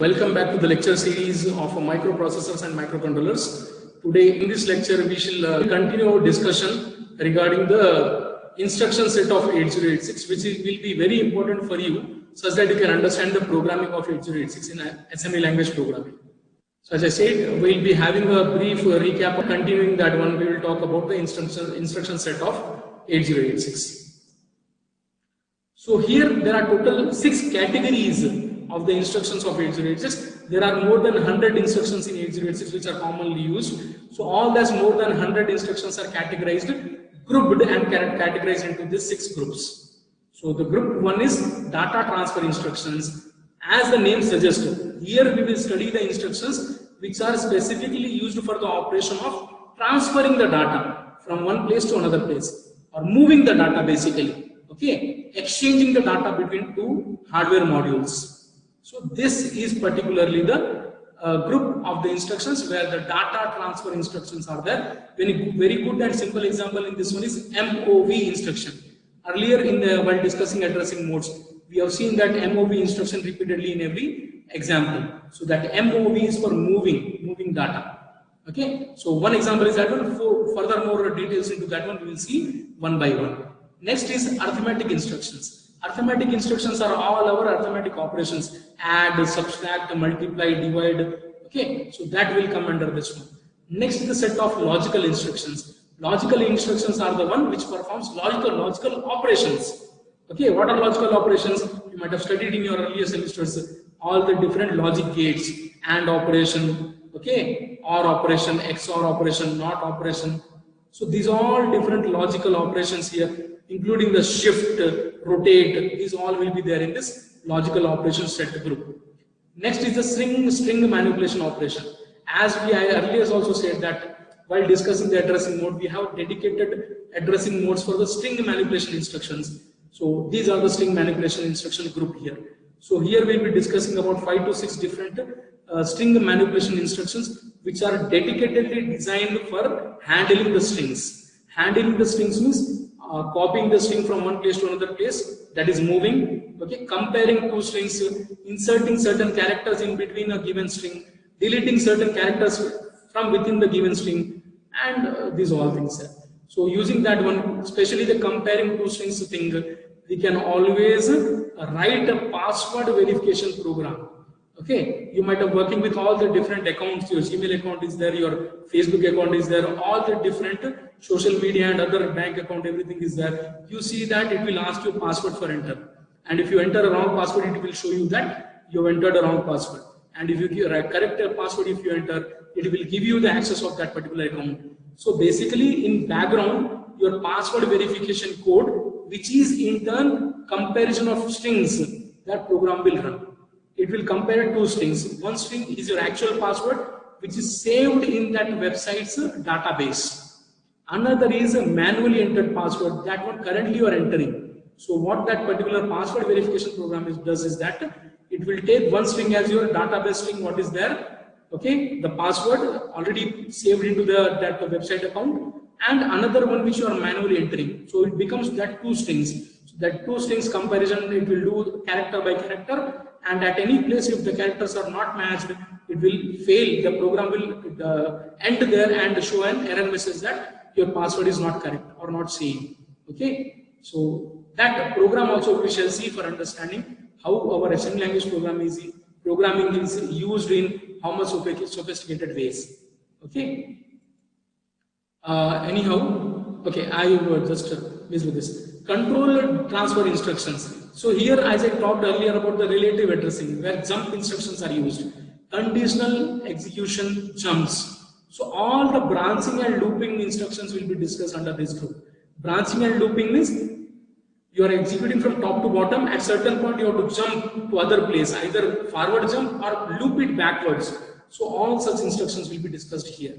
Welcome back to the lecture series of microprocessors and microcontrollers. Today in this lecture we shall continue our discussion regarding the instruction set of 8086, which will be very important for you such that you can understand the programming of 8086 in assembly language programming. So as I said, we will be having a brief recap. Continuing that one, we will talk about the instruction set of 8086. So here there are total 6 categories of the instructions of 8086. There are more than 100 instructions in 8086 which are commonly used. So all those more than 100 instructions are categorized, grouped and categorized into these 6 groups. So the group 1 is data transfer instructions. As the name suggests, here we will study the instructions which are specifically used for the operation of transferring the data from one place to another place, or moving the data basically, okay, exchanging the data between two hardware modules. So this is particularly the group of the instructions where the data transfer instructions are there. Very good and simple example in this one is MOV instruction. Earlier while discussing addressing modes, we have seen that MOV instruction repeatedly in every example. So that MOV is for moving data. Okay. So one example is that one. For furthermore details into that one, we will see one by one. Next is arithmetic instructions. Arithmetic instructions are all our arithmetic operations: add, subtract, multiply, divide. Okay. So that will come under this one. Next is the set of logical instructions. Logical instructions are the one which performs logical operations. Okay, what are logical operations? You might have studied in your earlier semesters all the different logic gates: AND operation, okay, OR operation, XOR operation, NOT operation. So these are all different logical operations here, including the shift, rotate. These all will be there in this logical operation set group. Next is the string manipulation operation. As I earlier also said that while discussing the addressing mode, we have dedicated addressing modes for the string manipulation instructions. So these are the string manipulation instruction group here. So here we will be discussing about 5 to 6 different string manipulation instructions which are dedicatedly designed for handling the strings. Handling the strings means copying the string from one place to another place, that is moving, okay, comparing two strings, inserting certain characters in between a given string, deleting certain characters from within the given string, and these all things. So using that one, especially the comparing two strings thing, we can always write a password verification program. Okay, you might have working with all the different accounts. Your Gmail account is there, your Facebook account is there, all the different social media and other bank account, everything is there. You see that it will ask you password for enter, and if you enter a wrong password, it will show you that you have entered a wrong password. And if you give a correct password, if you enter, it will give you the access of that particular account. So basically in background, your password verification code, which is in turn comparison of strings, that program will run. It will compare two strings. One string is your actual password, which is saved in that website's database. Another is a manually entered password, that one currently you are entering. So what that particular password verification program does is that it will take one string as your database string, what is there, okay, the password already saved into that website account, and another one which you are manually entering. So it becomes that two strings. So that two strings comparison, it will do character by character, and at any place if the characters are not matched, it will fail. The program will end there and show an error message that your password is not correct or not same. Okay, so that program also we shall see for understanding how our assembly language programming is used in how much sophisticated ways. Okay. Anyhow, okay, I will just miss with this. Control transfer instructions. So here, as I talked earlier about the relative addressing, where jump instructions are used, conditional execution jumps. So all the branching and looping instructions will be discussed under this group. Branching and looping means you are executing from top to bottom. At certain point, you have to jump to other place, either forward jump or loop it backwards. So all such instructions will be discussed here.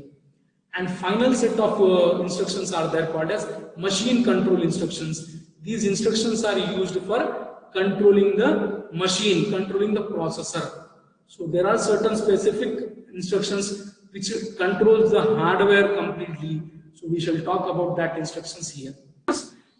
And final set of instructions are there called as machine control instructions. These instructions are used for controlling the machine, controlling the processor. So there are certain specific instructions which controls the hardware completely. So we shall talk about that instructions here.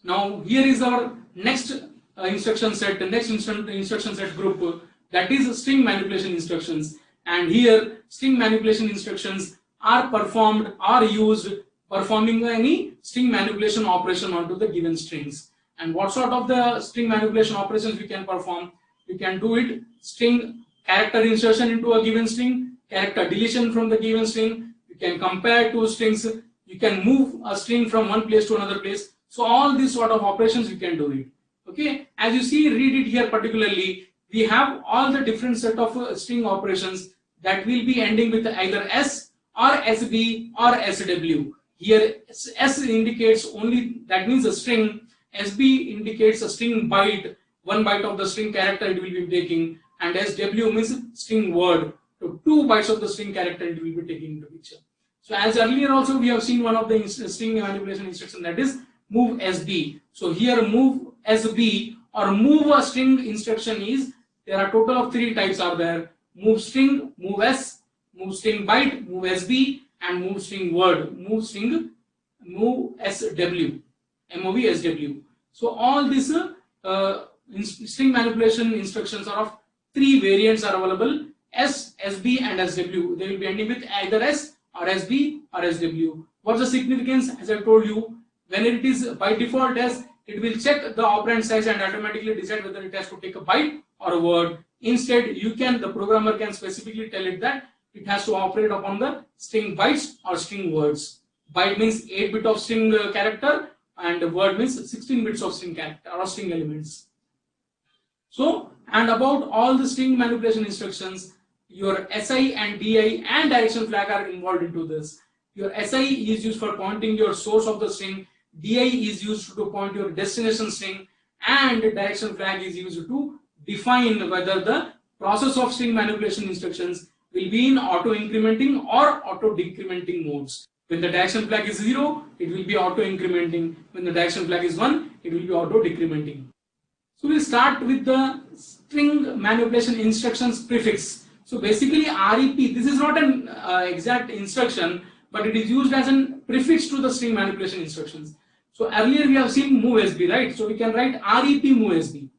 Now here is our next instruction set, the next instruction set group, that is string manipulation instructions. And here string manipulation instructions are performed or used performing any string manipulation operation onto the given strings. And what sort of the string manipulation operations we can perform? We can do it string character insertion into a given string, character deletion from the given string, you can compare two strings, you can move a string from one place to another place. So all these sort of operations you can do it. Okay, as you see, read it here particularly, we have all the different set of string operations that will be ending with either S or SB or SW. Here S indicates only, that means a string, SB indicates a string byte, 1 byte of the string character it will be taking, and SW means string word. So 2 bytes of the string character it will be taking into picture. So as earlier also we have seen one of the string manipulation instruction, that is move SB. So here move SB or move a string instruction is, there are total of 3 types are there: move string, move S, move string byte, move SB, and move string word, move string, move SW, MOV SW. So all these string manipulation instructions are of 3 variants are available: S, SB, and SW. They will be ending with either S or SB or SW. What's the significance? As I told you, when it is by default S, it will check the operand size and automatically decide whether it has to take a byte or a word. Instead, the programmer can specifically tell it that it has to operate upon the string bytes or string words. Byte means 8-bit of string character, and word means 16 bits of string character or string elements. So, and about all the string manipulation instructions, your SI and DI and direction flag are involved into this. Your SI is used for pointing your source of the string, DI is used to point your destination string, and direction flag is used to define whether the process of string manipulation instructions will be in auto incrementing or auto decrementing modes. When the direction flag is 0, it will be auto incrementing. When the direction flag is 1, it will be auto decrementing. So we'll start with the string manipulation instructions prefix. So basically REP, this is not an exact instruction, but it is used as a prefix to the string manipulation instructions. So earlier we have seen move SB, right? So we can write REP move SB,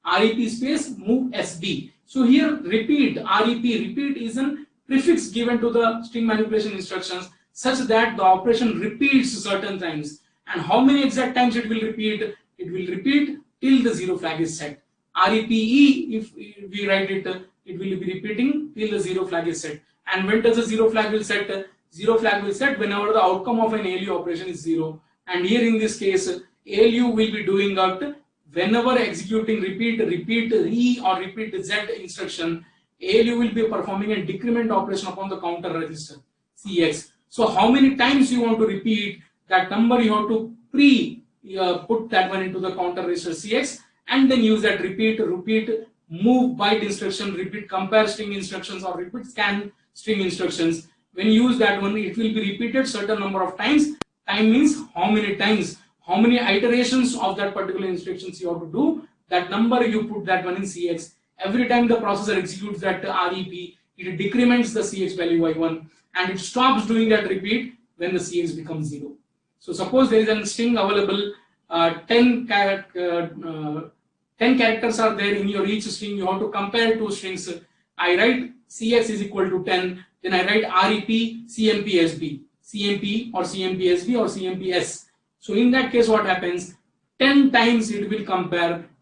REP space move SB. So here repeat, REP, repeat is a prefix given to the string manipulation instructions such that the operation repeats certain times. And how many exact times it will repeat? It will repeat till the 0 flag is set. REPE, if we write it, it will be repeating till the 0 flag is set. And when does the 0 flag will set? 0 flag will set whenever the outcome of an ALU operation is 0. And here in this case, ALU will be doing that whenever executing repeat, E or repeat Z instruction, ALU will be performing a decrement operation upon the counter register CX. So how many times you want to repeat that number, you have to put that one into the counter register CX, and then use that repeat, move byte instruction, repeat compare string instructions, or repeat scan string instructions. When you use that one, it will be repeated certain number of times. Time means how many times, how many iterations of that particular instructions you have to do. That number you put that one in CX. Every time the processor executes that REP, it decrements the CX value by 1, and it stops doing that repeat when the CX becomes 0. So suppose there is a string available, 10 characters are there in your each string. You have to compare 2 strings. I write CX is equal to 10, then I write REP CMPSB, CMP or CMPSB or CMPS. So in that case, what happens? 10 times it will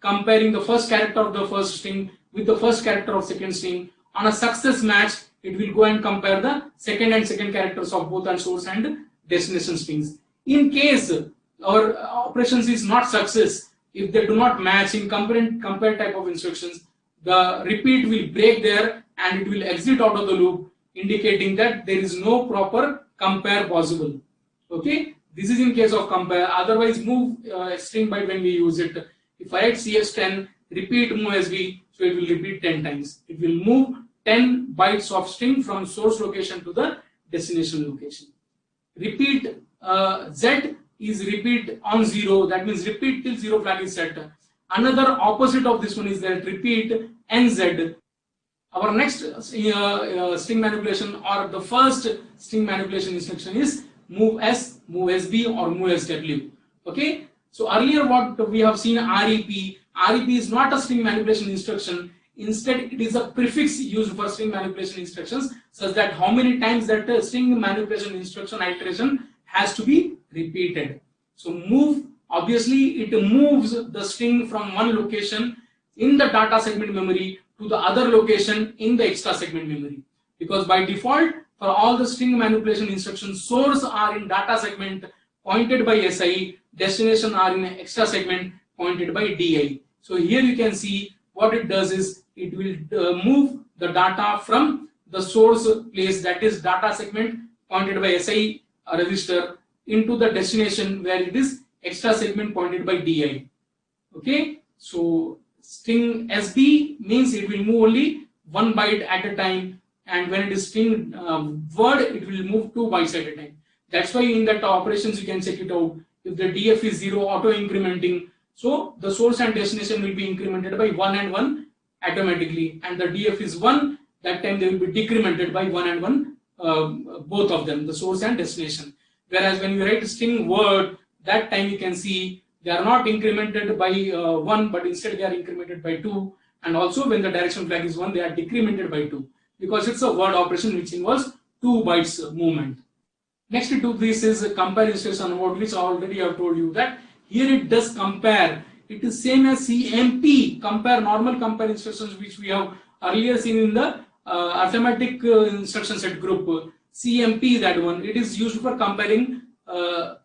comparing the first character of the first string with the first character of second string. On a success match, it will go and compare the second characters of both and source and destination strings. In case our operations is not success, if they do not match in compare type of instructions, the repeat will break there and it will exit out of the loop, indicating that there is no proper compare possible. Okay, this is in case of compare. Otherwise, move string byte when we use it. If I write CX10, repeat move SB, so it will repeat 10 times. It will move 10 bytes of string from source location to the destination location. Repeat Z is repeat on 0, that means repeat till 0 flag is set. Another opposite of this one is that repeat NZ. Our next string manipulation, or the first string manipulation instruction, is move S, move SB, or move SW. Okay, so earlier what we have seen REP is not a string manipulation instruction. Instead, it is a prefix used for string manipulation instructions, such that how many times that string manipulation instruction iteration has to be repeated. So move, obviously it moves the string from one location in the data segment memory to the other location in the extra segment memory, because by default for all the string manipulation instructions, source are in data segment pointed by SI, destination are in extra segment pointed by DI. So here you can see what it does is it will move the data from the source place, that is data segment pointed by SI register, into the destination where it is extra segment pointed by DI. Okay, so string SB means it will move only 1 byte at a time, and when it is string word, it will move 2 bytes at a time. That's why in that operations you can check it out. If the DF is 0, auto incrementing, so the source and destination will be incremented by 1 and 1 automatically, and the DF is 1, that time they will be decremented by 1 and 1, both of them, the source and destination. Whereas when you write string word, that time you can see they are not incremented by 1, but instead they are incremented by 2, and also when the direction flag is 1, they are decremented by 2, because it's a word operation which involves 2 bytes movement. Next to this is a compare instruction word, which I already have told you that here it does compare. It is same as CMP, compare, normal compare instructions, which we have earlier seen in the arithmetic instruction set group. CMP, that one, it is used for comparing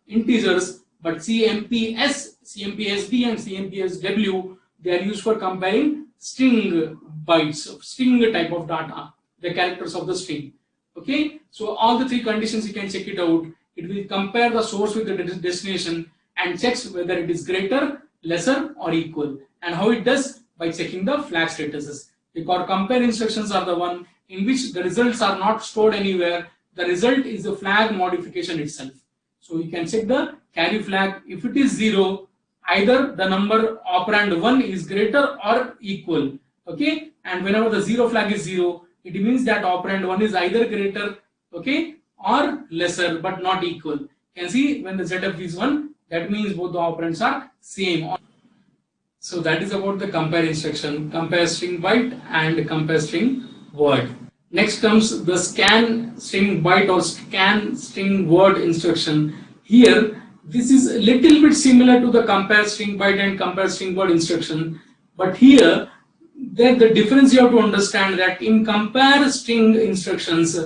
integers, but CMPS, CMPSD and CMPSW, they are used for comparing string bytes, string type of data, the characters of the string. Okay, so all the three conditions you can check it out. It will compare the source with the destination and checks whether it is greater, lesser or equal. And how it does? By checking the flag statuses. Because compare instructions are the one in which the results are not stored anywhere. The result is the flag modification itself. So you can check the carry flag. If it is 0, either the number operand 1 is greater or equal. Okay, and whenever the 0 flag is 0, it means that operand 1 is either greater, okay, or lesser but not equal. You can see when the ZF is 1, that means both the operands are same. So that is about the compare instruction, compare string byte and compare string word. Next comes the scan string byte or scan string word instruction. Here, this is a little bit similar to the compare string byte and compare string word instruction, but here the difference you have to understand that in compare string instructions,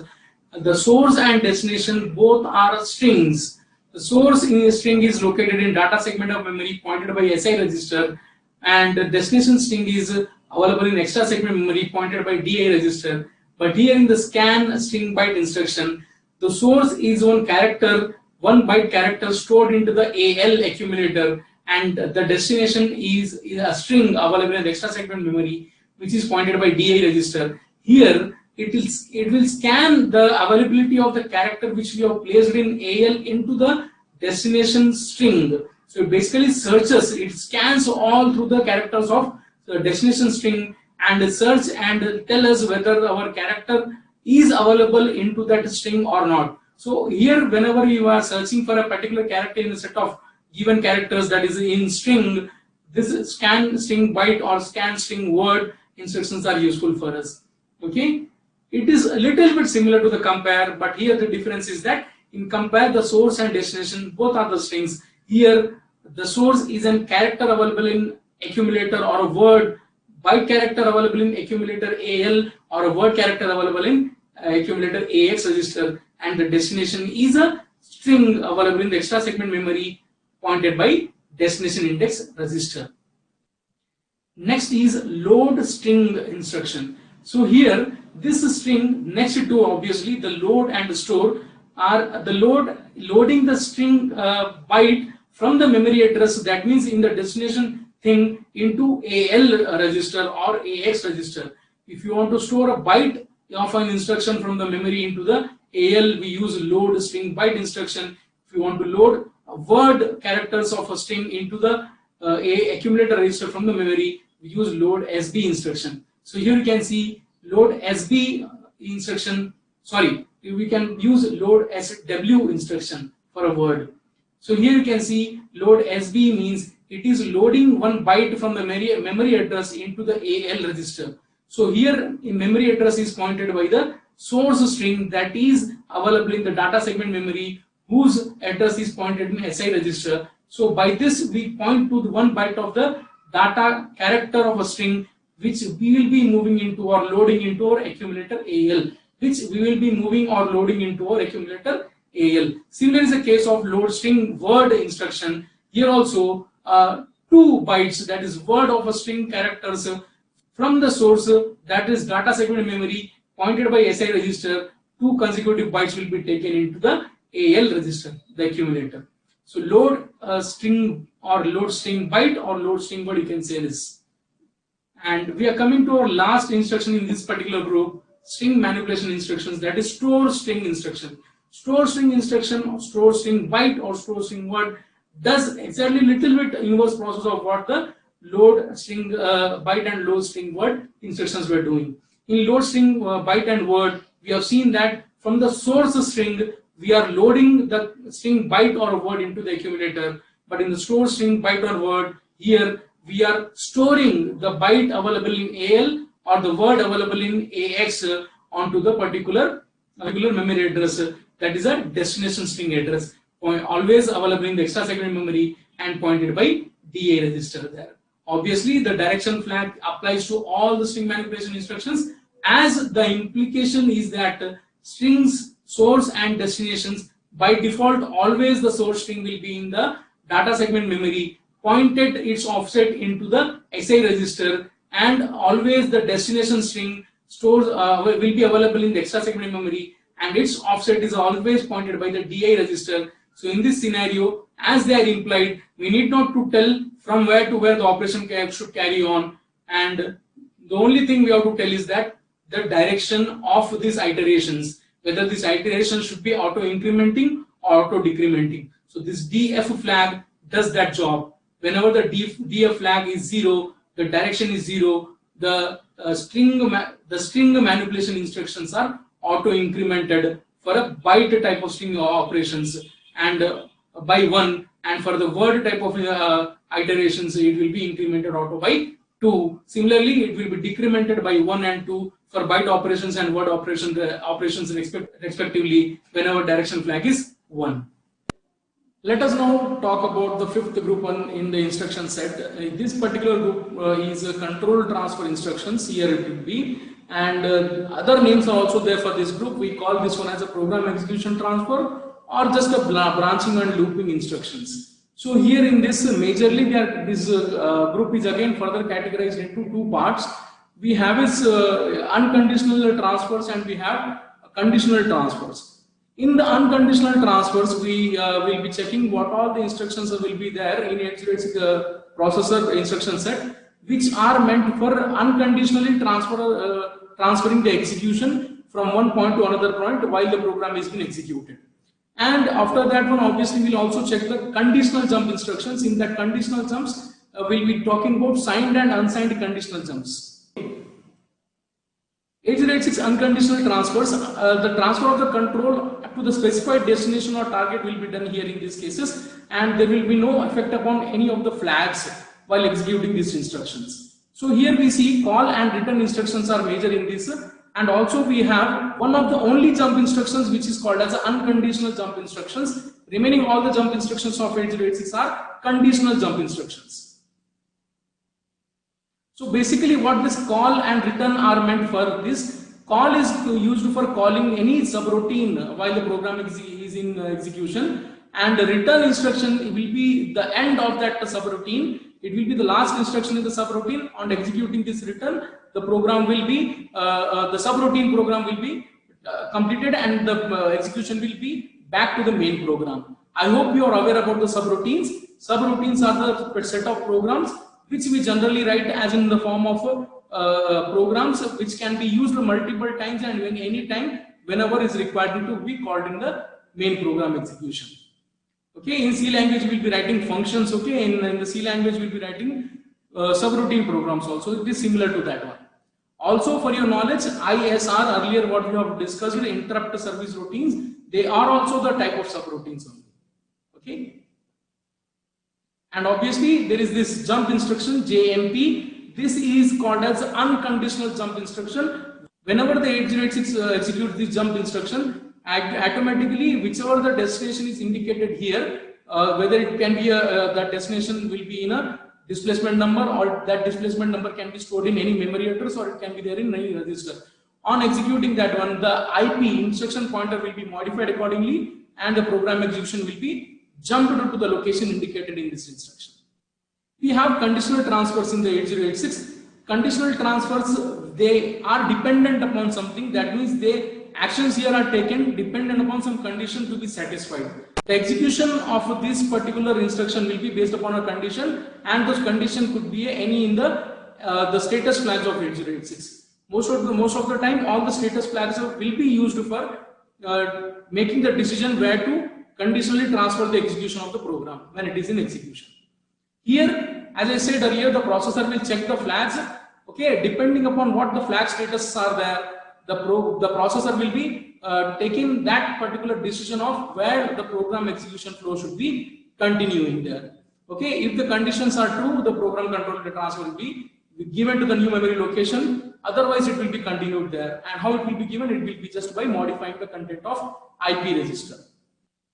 the source and destination both are strings. The source in a string is located in data segment of memory pointed by SI register, and the destination string is available in extra segment memory pointed by DI register. But here in the scan string byte instruction, the source is one character, 1 byte character stored into the AL accumulator, and the destination is a string available in the extra segment memory, which is pointed by DI register. Here it will scan the availability of the character which we have placed in AL into the destination string. So it basically searches, it scans all through the characters of the destination string and search and tell us whether our character is available into that string or not. So here whenever you are searching for a particular character in a set of given characters that is in string, this scan string byte or scan string word instructions are useful for us. Okay, it is a little bit similar to the compare, but here the difference is that in compare the source and destination both are the strings. Here the source is a character available in accumulator or a word byte character available in accumulator AL or a word character available in accumulator AX register, and the destination is a string available in the extra segment memory pointed by destination index register. Next is load string instruction. So here this string next to obviously the load and store are the loading the string byte from the memory address, that means in the destination thing, into AL register or AX register. If you want to store a byte of an instruction from the memory into the AL, we use load string byte instruction. If you want to load word characters of a string into the accumulator register from the memory, we use load SB instruction. So here you can see load SB instruction, sorry, we can use load SW instruction for a word. So here you can see load SB means it is loading 1 byte from the memory address into the AL register. So here in memory address is pointed by the source string that is available in the data segment memory, whose address is pointed in SI register. So by this we point to the 1 byte of the data character of a string, which we will be moving into or loading into our accumulator AL, which we will be moving or loading into our accumulator AL. Similar is the case of load string word instruction. Here also 2 bytes, that is word of a string characters from the source, that is data segment memory pointed by SI register. 2 consecutive bytes will be taken into the AL register, the accumulator. So load string or load string byte or load string word, you can say this. And we are coming to our last instruction in this particular group, string manipulation instructions, that is store string instruction. Store string instruction, store string byte or store string word does exactly little bit inverse process of what the load string byte and load string word instructions were doing. In load string byte and word, we have seen that from the source string we are loading the string byte or word into the accumulator, but in the store string byte or word, here we are storing the byte available in AL or the word available in AX onto the particular memory address, that is a destination string address, always available in the extra segment memory and pointed by DA register there. Obviously, the direction flag applies to all the string manipulation instructions, as the implication is that strings, source and destinations, by default always the source string will be in the data segment memory, pointed its offset into the SI register, and always the destination string stores will be available in the extra segment memory, and its offset is always pointed by the DI register. So in this scenario, as they are implied, we need not to tell from where to where the operation should carry on, and the only thing we have to tell is that the direction of these iterations, whether this iteration should be auto incrementing or auto decrementing. So this DF flag does that job. Whenever the DF flag is 0, the direction is 0, the string manipulation instructions are auto incremented for a byte type of string operations, and by 1, and for the word type of iterations it will be incremented auto by 2. Similarly, it will be decremented by 1 and 2 for byte operations and word operations respectively whenever direction flag is 1. Let us now talk about the fifth group in the instruction set. This particular group is control transfer instructions. Here it will be, and other names are also there for this group. We call this one as a program execution transfer or just a branching and looping instructions. So here in this majorly this group is again further categorized into 2 parts. We have its unconditional transfers and we have conditional transfers. In the unconditional transfers, we will be checking what all the instructions will be there in 8086 processor instruction set, which are meant for unconditionally transferring the execution from one point to another point while the program is being executed. And after that one, obviously we'll also check the conditional jump instructions. In that conditional jumps, we'll be talking about signed and unsigned conditional jumps. 8086 unconditional transfers, the transfer of the control to the specified destination or target will be done here in these cases, and there will be no effect upon any of the flags while executing these instructions. So here we see call and return instructions are major in this, and also we have one of the only jump instructions which is called as unconditional jump instructions. Remaining all the jump instructions of 8086 are conditional jump instructions. So basically what this call and return are meant for, this call is used for calling any subroutine while the program is in execution, and the return instruction will be the end of that subroutine. It will be the last instruction in the subroutine. On executing this return, the program will be, the subroutine program will be completed and the execution will be back to the main program. I hope you are aware about the subroutines. Subroutines are the set of programs which we generally write as in the form of programs which can be used multiple times and any time whenever is required to be called in the main program execution. Okay, in C language we will be writing functions. Okay, in the C language we will be writing subroutine programs also. It is similar to that one. Also, for your knowledge, ISR, earlier what we have discussed, interrupt service routines, they are also the type of subroutines only. Okay. And obviously there is this jump instruction JMP. this is called as unconditional jump instruction. Whenever the 8086 executes this jump instruction, automatically whichever the destination is indicated here, whether it can be that destination will be in a displacement number, or that displacement number can be stored in any memory address, or it can be there in any register. On executing that one, the IP instruction pointer will be modified accordingly, and the program execution will be jumped to the location indicated in this instruction. We have conditional transfers in the 8086. Conditional transfers, they are dependent upon something. That means the actions here are taken dependent upon some condition to be satisfied. The execution of this particular instruction will be based upon a condition, and those condition could be any in the status flags of 8086. Most of the time, all the status flags will be used for making the decision where to conditionally transfer the execution of the program when it is in execution. Here, as I said earlier, the processor will check the flags. Okay, depending upon what the flag statuses are there, the processor will be taking that particular decision of where the program execution flow should be continuing there. Okay, if the conditions are true, the program control data transfer will be given to the new memory location. Otherwise, it will be continued there. And how it will be given? It will be just by modifying the content of IP register.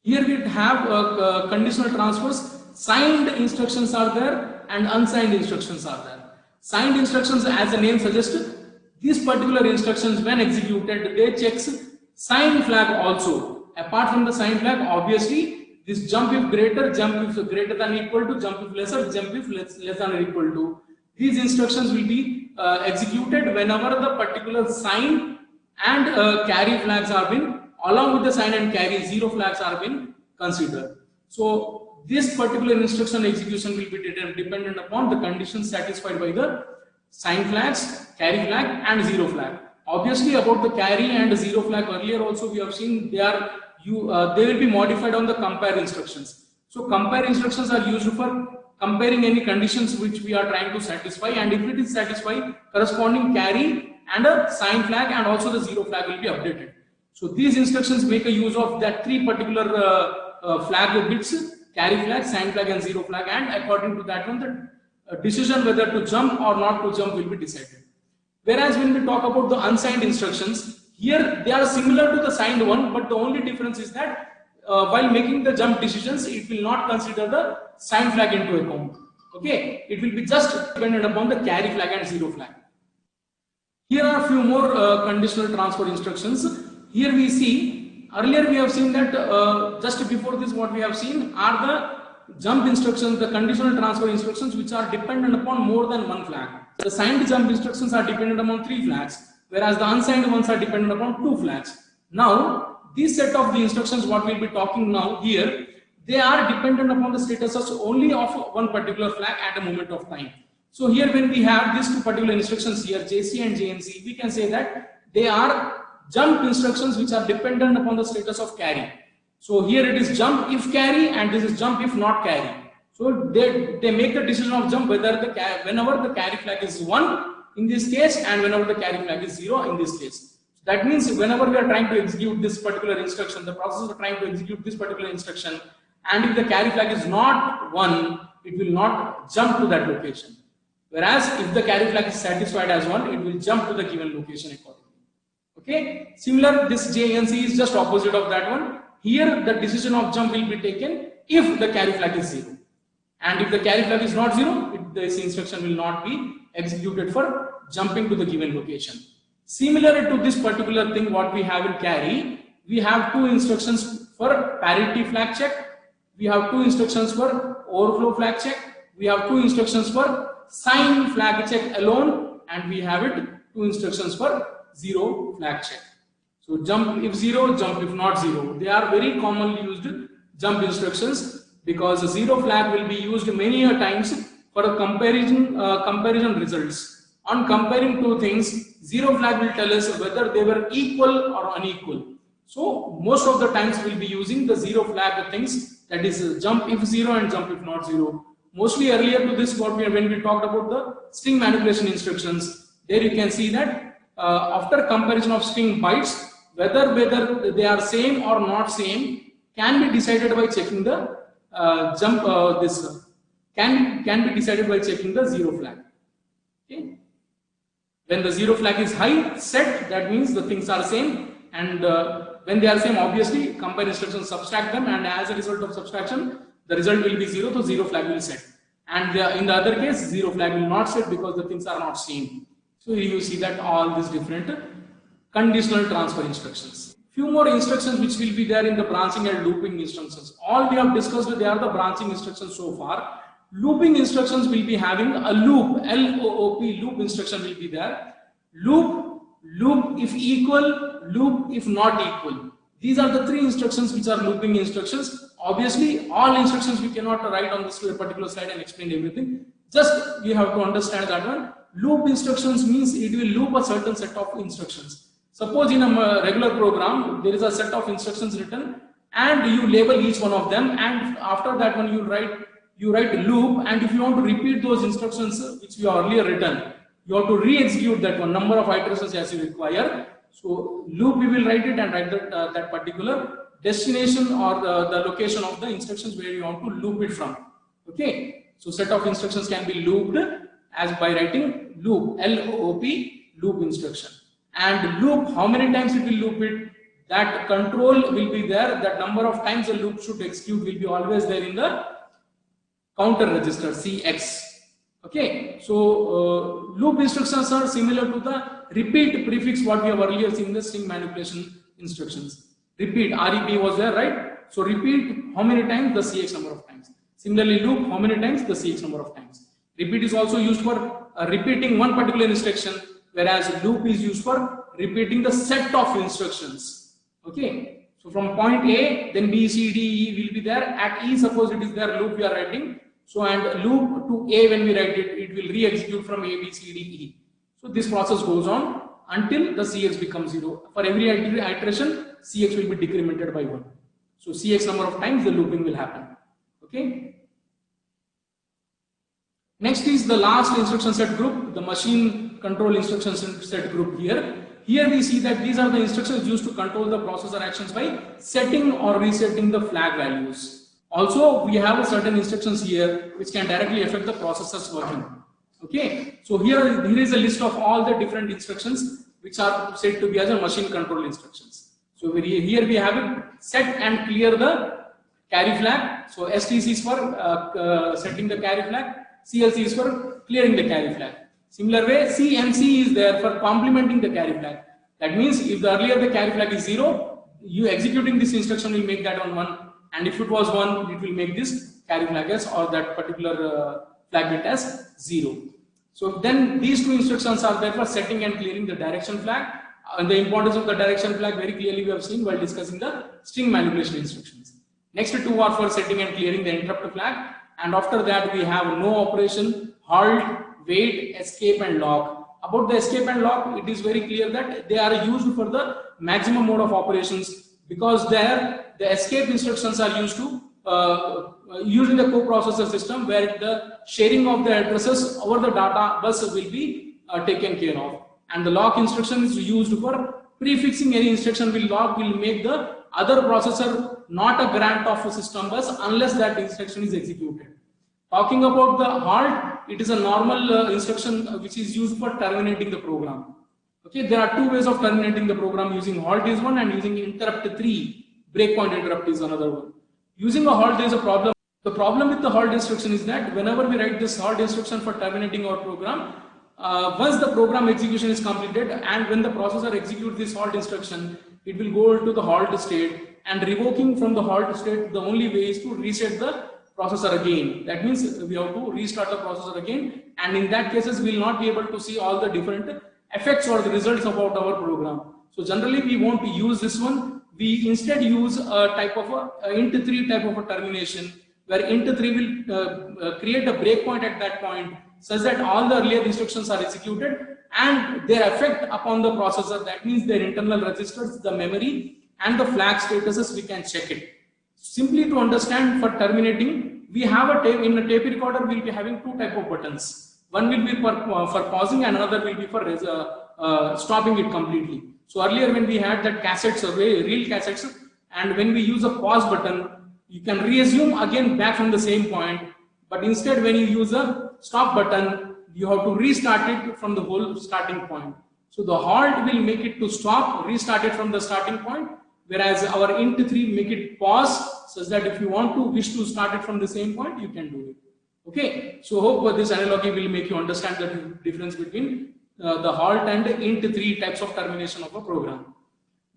Here we have conditional transfers. Signed instructions are there and unsigned instructions are there. Signed instructions, as the name suggests, these particular instructions when executed, they checks sign flag also. Apart from the sign flag, obviously this jump if greater, jump if greater than equal to, jump if lesser, jump if less than or equal to. These instructions will be executed whenever the particular sign and carry flags are been, along with the sign and carry, zero flags are been considered. So this particular instruction execution will be dependent upon the conditions satisfied by the sign flags, carry flag and zero flag. Obviously, about the carry and zero flag, earlier also we have seen they will be modified on the compare instructions. So compare instructions are used for comparing any conditions which we are trying to satisfy, and if it is satisfied, corresponding carry and a sign flag and also the zero flag will be updated. So these instructions make a use of that three particular flag bits: carry flag, sign flag and zero flag, and according to that one, the decision whether to jump or not to jump will be decided. Whereas when we talk about the unsigned instructions, here they are similar to the signed one, but the only difference is that while making the jump decisions, it will not consider the sign flag into account. Okay, it will be just dependent upon the carry flag and zero flag. Here are a few more conditional transfer instructions. Here we see, earlier we have seen that just before this what we have seen are the jump instructions, the conditional transfer instructions which are dependent upon more than one flag. The signed jump instructions are dependent upon 3 flags, whereas the unsigned ones are dependent upon 2 flags. Now, this set of the instructions what we'll be talking now here, they are dependent upon the statuses only of one particular flag at a moment of time. So here when we have these 2 particular instructions here, JC and JNC, we can say that they are jump instructions which are dependent upon the status of carry. So here it is jump if carry and this is jump if not carry. So they make the decision of jump whenever the carry flag is 1 in this case and whenever the carry flag is 0 in this case. So that means whenever we are trying to execute this particular instruction, the processor is trying to execute this particular instruction, and if the carry flag is not 1, it will not jump to that location. Whereas if the carry flag is satisfied as 1, it will jump to the given location accordingly. Okay. Similar, this JNC is just opposite of that one. Here the decision of jump will be taken if the carry flag is 0. And if the carry flag is not 0, this instruction will not be executed for jumping to the given location. Similar to this particular thing what we have in carry, we have 2 instructions for parity flag check, we have 2 instructions for overflow flag check, we have 2 instructions for sign flag check alone, and we have 2 instructions for zero flag check. So jump if 0, jump if not 0. They are very commonly used jump instructions, because a zero flag will be used many a times for a comparison results. On comparing 2 things, zero flag will tell us whether they were equal or unequal. So most of the times we will be using the zero flag things, that is jump if 0 and jump if not 0. Mostly earlier to this when we talked about the string manipulation instructions, there you can see that after comparison of string bytes, whether they are same or not same can be decided by checking the can be decided by checking the zero flag. Okay. When the zero flag is high set, that means the things are same, and when they are same, obviously compile instructions subtract them, and as a result of subtraction, the result will be 0, so zero flag will set. And in the other case, zero flag will not set because the things are not same. So you see that all these different conditional transfer instructions. Few more instructions which will be there in the branching and looping instructions. All we have discussed, they are the branching instructions so far. Looping instructions will be having a loop, L-O-O-P, loop instruction will be there. Loop, loop if equal, loop if not equal. These are the three instructions which are looping instructions. Obviously, all instructions we cannot write on this particular slide and explain everything. Just we have to understand that one. Loop instructions means it will loop a certain set of instructions. Suppose in a regular program, there is a set of instructions written and you label each one of them, and after that one you write loop, and if you want to repeat those instructions which you have earlier written, you have to re-execute that one number of iterations as you require. So loop we will write it and write that particular destination or the location of the instructions where you want to loop it from. Okay, so set of instructions can be looped as by writing loop, L-O-O-P, loop instruction. And loop, how many times it will loop it, that control will be there, that number of times the loop should execute will be always there in the counter register CX. Okay, so loop instructions are similar to the repeat prefix what we have earlier seen in the string manipulation instructions. Repeat, REP was there, right? So repeat how many times, the CX number of times. Similarly, loop how many times, the CX number of times. Repeat is also used for repeating one particular instruction, whereas loop is used for repeating the set of instructions. Okay, so from point A, then B, C, D, E will be there. At E, suppose it is there, loop we are writing. So, and loop to A, when we write it, it will re-execute from A, B, C, D, E. So this process goes on until the CX becomes 0. For every iteration, CX will be decremented by 1. So CX number of times the looping will happen. Okay. Next is the last instruction set group, the machine control instruction set group here. Here we see that these are the instructions used to control the processor actions by setting or resetting the flag values. Also, we have certain instructions here which can directly affect the processor's working. Okay, so here is a list of all the different instructions which are said to be as a machine control instructions. So here we have it, set and clear the carry flag. So STC is for setting the carry flag, CLC is for clearing the carry flag. Similar way, CMC is there for complementing the carry flag. That means if the earlier the carry flag is 0, you executing this instruction will make that on 1, and if it was 1, it will make this carry flag as, or that particular flag bit as 0. So then these two instructions are there for setting and clearing the direction flag. And the importance of the direction flag very clearly we have seen while discussing the string manipulation instructions. Next two are for setting and clearing the interrupt flag, and after that we have no operation, halt, wait, escape and lock. About the escape and lock, it is very clear that they are used for the maximum mode of operations, because there the escape instructions are used to using the coprocessor system where the sharing of the addresses over the data bus will be taken care of, and the lock instruction is used for prefixing any instruction will lock will make the other processor not a grant of a system bus unless that instruction is executed. Talking about the halt, it is a normal instruction which is used for terminating the program. Okay, there are two ways of terminating the program. Using halt is one, and using interrupt 3, breakpoint interrupt is another one. Using a halt, there is a problem. The problem with the halt instruction is that whenever we write this halt instruction for terminating our program, once the program execution is completed and when the processor executes this halt instruction, it will go to the halt state, and revoking from the halt state, the only way is to reset the processor again. That means we have to restart the processor again, and in that cases we will not be able to see all the different effects or the results about our program. So generally we want to use this one. We instead use a type of a int3 type of a termination, where int3 will create a breakpoint at that point such that all the earlier instructions are executed and their effect upon the processor, that means their internal registers, the memory and the flag statuses, we can check it. Simply to understand, for terminating, we have a tape, in a tape recorder we'll be having two type of buttons. One will be for pausing and another will be for stopping it completely. So earlier when we had that cassettes, real cassettes, and when we use a pause button, you can resume again back from the same point. But instead when you use a stop button, you have to restart it from the whole starting point. So the halt will make it to stop, restart it from the starting point, whereas our int3 make it pause, such that if you want to wish to start it from the same point, you can do it. Okay, so hope this analogy will make you understand the difference between the halt and int3 types of termination of a program.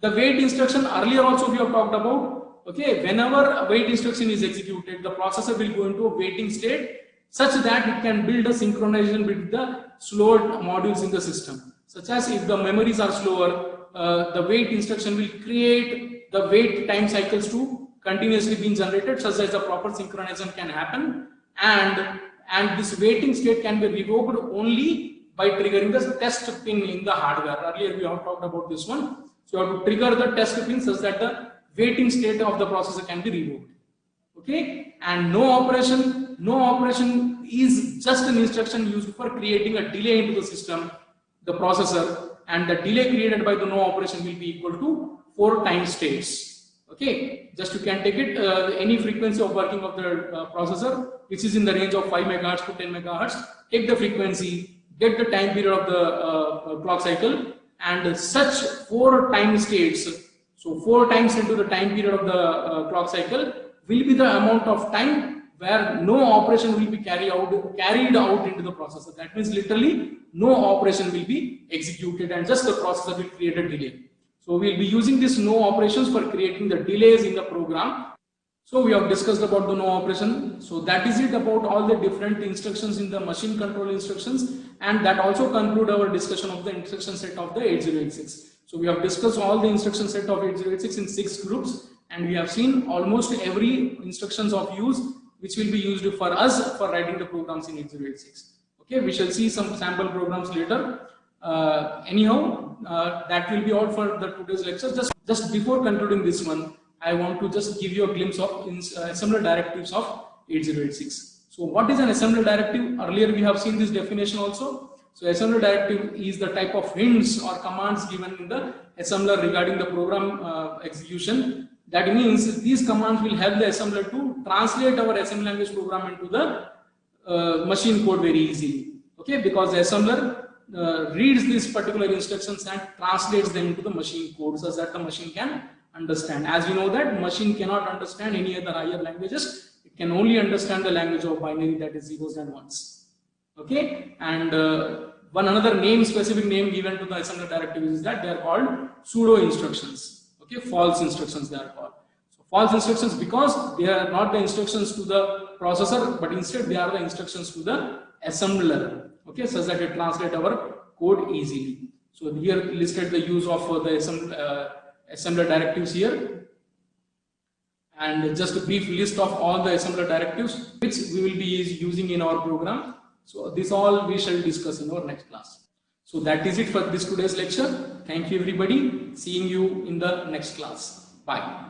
The wait instruction earlier also we have talked about. Okay, whenever a wait instruction is executed, the processor will go into a waiting state such that it can build a synchronization with the slower modules in the system. Such as if the memories are slower, the wait instruction will create the wait time cycles to continuously being generated such that the proper synchronization can happen, and this waiting state can be revoked only by triggering the test pin in the hardware. Earlier we have talked about this one. So you have to trigger the test pin such that the waiting state of the processor can be revoked. Okay, and no operation is just an instruction used for creating a delay into the system, the processor, and the delay created by the no operation will be equal to 4 time states. Okay, just you can take it any frequency of working of the processor, which is in the range of 5 megahertz to 10 megahertz. Take the frequency, get the time period of the clock cycle, and such 4 time states. So 4 times into the time period of the clock cycle will be the amount of time where no operation will be carried out into the processor. That means literally no operation will be executed and just the processor will create a delay. So we will be using this no operations for creating the delays in the program. So we have discussed about the no operation. So that is it about all the different instructions in the machine control instructions, and that also conclude our discussion of the instruction set of the 8086. So we have discussed all the instruction set of 8086 in 6 groups, and we have seen almost every instructions of use which will be used for us for writing the programs in 8086. Okay, we shall see some sample programs later. That will be all for the today's lecture. Just before concluding this one, I want to just give you a glimpse of assembler directives of 8086. So what is an assembler directive? Earlier we have seen this definition also. So assembler directive is the type of hints or commands given in the assembler regarding the program execution. That means these commands will help the assembler to translate our assembly language program into the machine code very easily. Okay, because the assembler reads these particular instructions and translates them into the machine code so that the machine can understand. As we know that machine cannot understand any other higher languages, it can only understand the language of binary, that is zeros and ones. Okay, and one another name, specific name given to the assembler directive is that they are called pseudo instructions. Okay, false instructions they are called. So false instructions because they are not the instructions to the processor, but instead they are the instructions to the assembler. Okay, such that it translate our code easily. So here listed the use of the assembler directives here, and just a brief list of all the assembler directives which we will be using in our program. So this all we shall discuss in our next class. So that is it for this today's lecture. Thank you everybody. Seeing you in the next class. Bye.